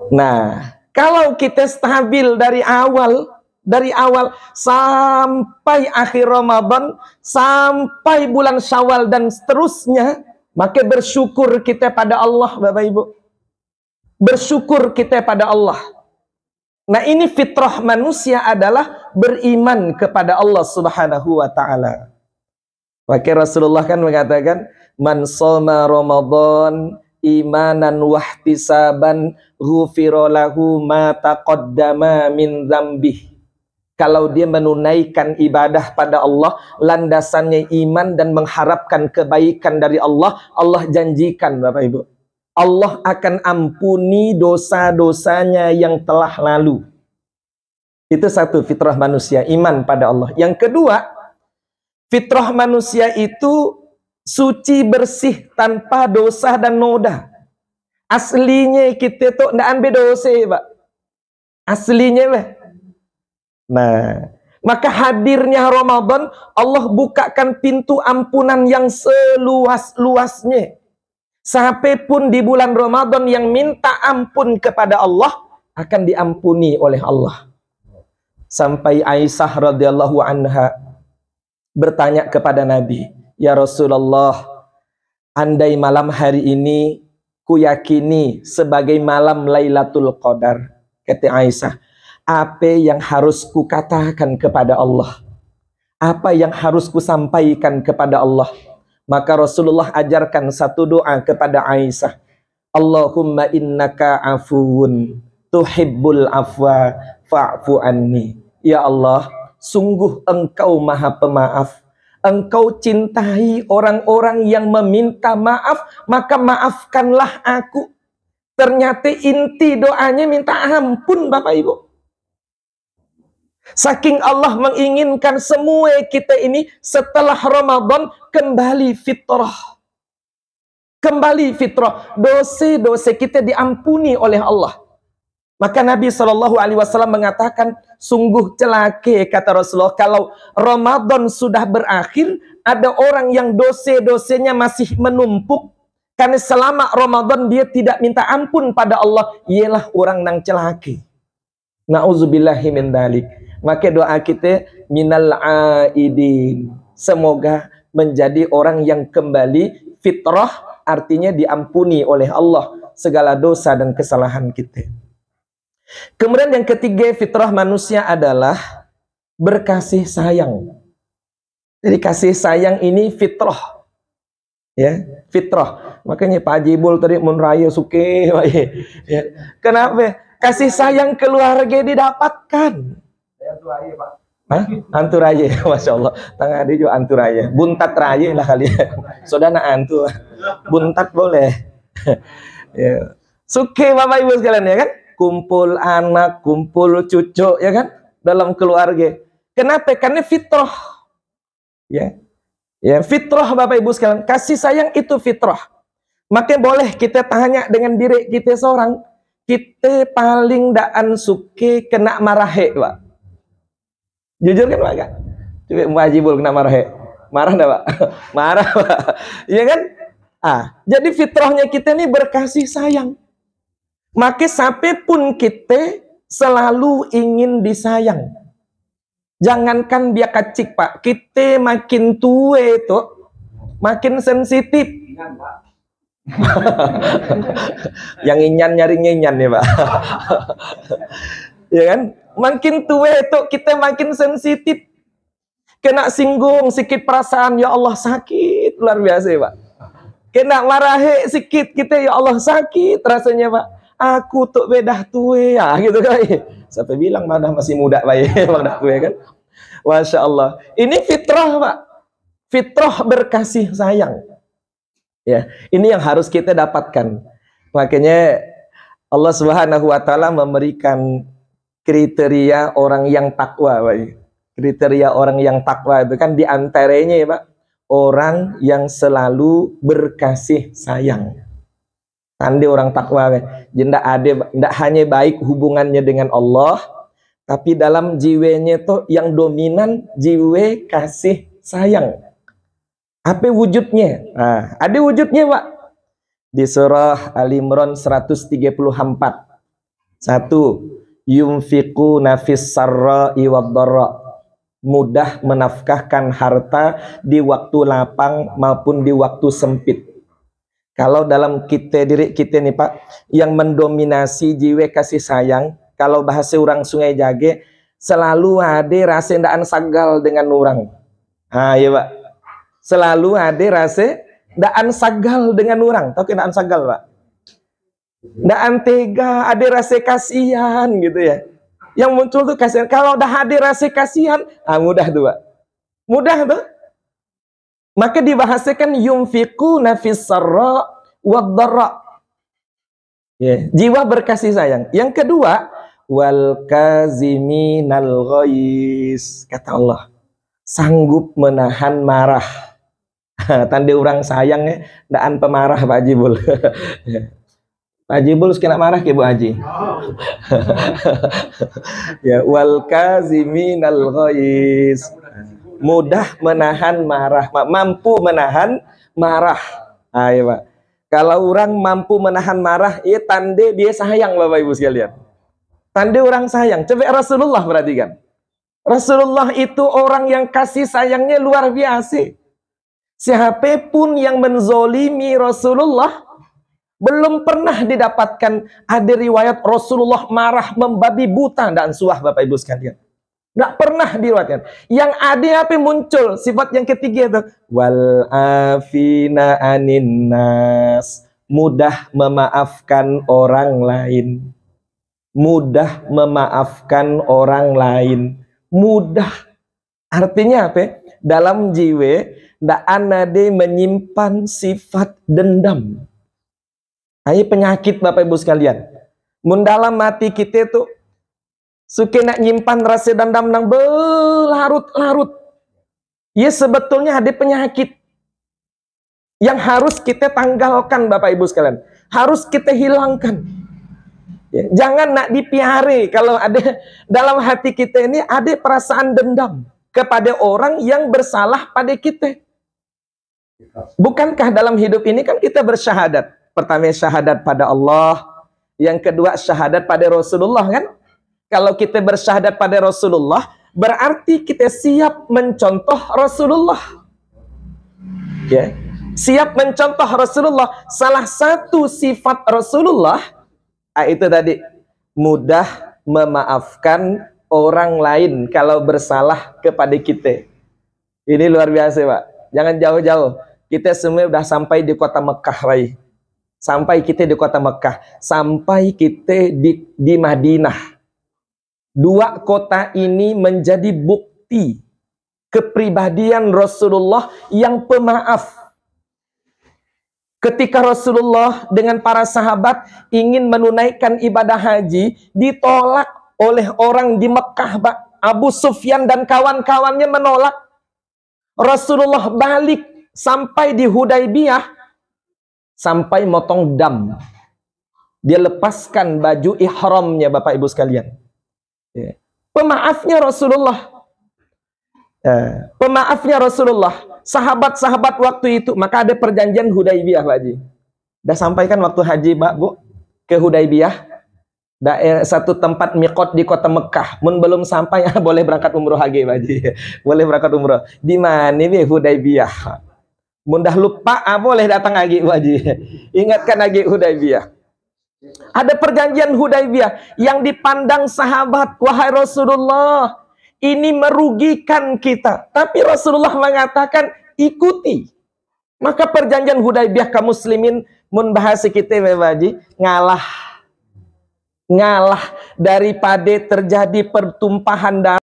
Nah, kalau kita stabil dari awal sampai akhir Ramadan, sampai bulan Syawal dan seterusnya, maka bersyukur kita pada Allah, Bapak Ibu. Bersyukur kita pada Allah. Nah, ini fitrah manusia adalah beriman kepada Allah Subhanahu wa taala. Maka Rasulullah kan mengatakan, "Man shoma Ramadan imanan wahtisaban ghufira lahu ma taqaddama min dzambih." Kalau dia menunaikan ibadah pada Allah, landasannya iman dan mengharapkan kebaikan dari Allah, Allah janjikan, Bapak Ibu, Allah akan ampuni dosa-dosanya yang telah lalu. Itu satu, fitrah manusia, iman pada Allah. Yang kedua, fitrah manusia itu suci bersih tanpa dosa dan noda. Aslinya kita tuh ndak ambil dosa, Pak. Aslinya, Pak. Nah, maka hadirnya Ramadan, Allah bukakan pintu ampunan yang seluas-luasnya. Sampai pun di bulan Ramadan yang minta ampun kepada Allah akan diampuni oleh Allah. Sampai Aisyah radhiyallahu anha bertanya kepada Nabi, "Ya Rasulullah, andai malam hari ini ku yakini sebagai malam Lailatul Qadar," kata Aisyah, "apa yang harus ku katakan kepada Allah? Apa yang harus ku sampaikan kepada Allah?" Maka Rasulullah ajarkan satu doa kepada Aisyah. "Allahumma innaka afuwun tuhibbul afwa fa'fu anni." Ya Allah, sungguh Engkau Maha Pemaaf. Engkau cintai orang-orang yang meminta maaf, maka maafkanlah aku. Ternyata inti doanya minta ampun, Bapak Ibu. Saking Allah menginginkan semua kita ini setelah Ramadan kembali fitrah. Kembali fitrah. Dosa-dosa kita diampuni oleh Allah. Maka Nabi SAW mengatakan, sungguh celaka, kata Rasulullah, kalau Ramadan sudah berakhir, ada orang yang dosa-dosanya masih menumpuk. Karena selama Ramadan dia tidak minta ampun pada Allah. Ialah orang yang celaka. Na'udzubillahi min dzalik. Maka doa kita minal aidin. Semoga menjadi orang yang kembali fitrah, artinya diampuni oleh Allah segala dosa dan kesalahan kita. Kemudian yang ketiga, fitrah manusia adalah berkasih sayang. Jadi kasih sayang ini fitrah. Ya, fitrah. Makanya Pak Jibul tadi mun raya suke, ya. Kenapa? Kasih sayang keluarga didapatkan. Hah? Antu raya, Masya Allah. Tengah dia juga antu raya. Buntat raya lah kali ya. Saudara antu. Buntat boleh. Ya. Suke Bapak Ibu sekalian, ya kan? Kumpul anak, kumpul cucu, ya kan? Dalam keluarga. Kenapa? Karena fitrah. Ya. Ya, fitrah Bapak Ibu sekalian. Kasih sayang itu fitrah. Maka boleh kita tanya dengan diri kita seorang. Kita paling daan suke kena marahe, Pak. Jujur kan Pak? Coba Wajibul kena marah, marah enggak Pak? Marah Pak, iya kan? Jadi fitrahnya kita ini berkasih sayang. Maka sampai pun kita selalu ingin disayang. Jangankan dia kacik Pak, kita makin tua itu makin sensitif. Yang inyan nyari nyenyan nih Pak. Ya kan? Makin tua itu kita makin sensitif. Kena singgung sedikit perasaan, ya Allah sakit luar biasa ya Pak. Kena marahe sedikit kita, ya Allah sakit rasanya Pak. Aku tuh bedah tua ya gitu kan. Sampai bilang mana masih muda Pak ya, muda tua kan. Masya Allah. Ini fitrah Pak. Fitrah berkasih sayang. Ya, ini yang harus kita dapatkan. Makanya Allah Subhanahu wa taala memberikan kriteria orang yang takwa, Pak. Kriteria orang yang takwa itu kan diantaranya ya Pak, orang yang selalu berkasih sayang. Tanda orang takwa, tidak ada, tidak hanya baik hubungannya dengan Allah, tapi dalam jiwanya itu yang dominan jiwa kasih sayang. Apa wujudnya? Ada wujudnya Pak. Di surah Al-Imran 134. 1. Yunfiqu nafis sarra'i wad-dharra. Mudah menafkahkan harta di waktu lapang maupun di waktu sempit. Kalau dalam diri kita nih Pak, yang mendominasi jiwa kasih sayang, kalau bahasa orang Sungai Jage, selalu ada rasa ndaan sagal dengan orang. Iya Pak. Selalu ada rasa ndaan sagal dengan orang. Tahu ndaan sagal Pak? Ndaan tega, ada rasa kasihan gitu ya. Yang muncul tuh kasihan. Kalau udah ada rasa kasihan, mudah tuh Pak. Mudah tuh. Maka dibahasakan yunfiqu nafis sarra wad-dharra. Jiwa berkasih sayang. Yang kedua, wal kaziminal ghais. Kata Allah, sanggup menahan marah. Tanda orang sayang ya, ndaan pemarah Pak Jibul. Pak Jibul kena marah ke Bu Haji. Ya, wal kaziminal ghais. Mudah menahan marah, mampu menahan marah. Ayo Pak. Kalau orang mampu menahan marah, ya tanda dia sayang Bapak Ibu sekalian. Tanda orang sayang. Coba Rasulullah perhatikan. Rasulullah itu orang yang kasih sayangnya luar biasa. Siapapun yang menzolimi Rasulullah belum pernah didapatkan ada riwayat Rasulullah marah membabi buta dan suah Bapak Ibu sekalian. Nggak pernah diriwayatkan. Yang ada apa muncul sifat yang ketiga itu wal afina anin nas, mudah memaafkan orang lain. Mudah memaafkan orang lain. Mudah. Artinya apa? Dalam jiwa ndak ada menyimpan sifat dendam. Ini penyakit Bapak Ibu sekalian. Mun dalam mati kita tuh suka nak nyimpan rasa dendam nang berlarut-larut. Ya sebetulnya ada penyakit yang harus kita tanggalkan Bapak Ibu sekalian. Harus kita hilangkan. Ya, jangan nak dipiare kalau ada dalam hati kita ini ada perasaan dendam kepada orang yang bersalah pada kita. Bukankah dalam hidup ini kan kita bersyahadat? Pertama syahadat pada Allah, yang kedua syahadat pada Rasulullah kan? Kalau kita bersyahadat pada Rasulullah, berarti kita siap mencontoh Rasulullah. Ya, siap mencontoh Rasulullah. Salah satu sifat Rasulullah itu tadi mudah memaafkan orang lain kalau bersalah kepada kita. Ini luar biasa Pak. Jangan jauh-jauh. Kita semua sudah sampai di kota Mekah, Rai. Sampai kita di kota Mekah, sampai kita di Madinah. Dua kota ini menjadi bukti kepribadian Rasulullah yang pemaaf. Ketika Rasulullah dengan para sahabat ingin menunaikan ibadah haji, ditolak oleh orang di Mekah, Pak. Abu Sufyan dan kawan-kawannya menolak. Rasulullah balik sampai di Hudaybiyah, sampai motong dam. Dia lepaskan baju ihramnya Bapak Ibu sekalian. Pemaafnya Rasulullah. Pemaafnya Rasulullah. Sahabat-sahabat waktu itu, maka ada perjanjian Hudaybiyah Pak Haji. Udah sampaikan waktu haji Pak Bu ke Hudaybiyah, daerah satu tempat miqat di kota Mekah. Mun belum sampai boleh berangkat umroh lagi Pak Haji. Boleh berangkat umroh. Di mana nih Hudaybiyah? Mun dah lupa boleh datang lagi Pak Haji. Ingatkan lagi Hudaybiyah. Ada perjanjian Hudaybiyah yang dipandang sahabat, wahai Rasulullah, ini merugikan kita. Tapi Rasulullah mengatakan, ikuti. Maka perjanjian Hudaybiyah kaum muslimin, mun bahasa kita Bapak, ngalah. Ngalah daripada terjadi pertumpahan darah.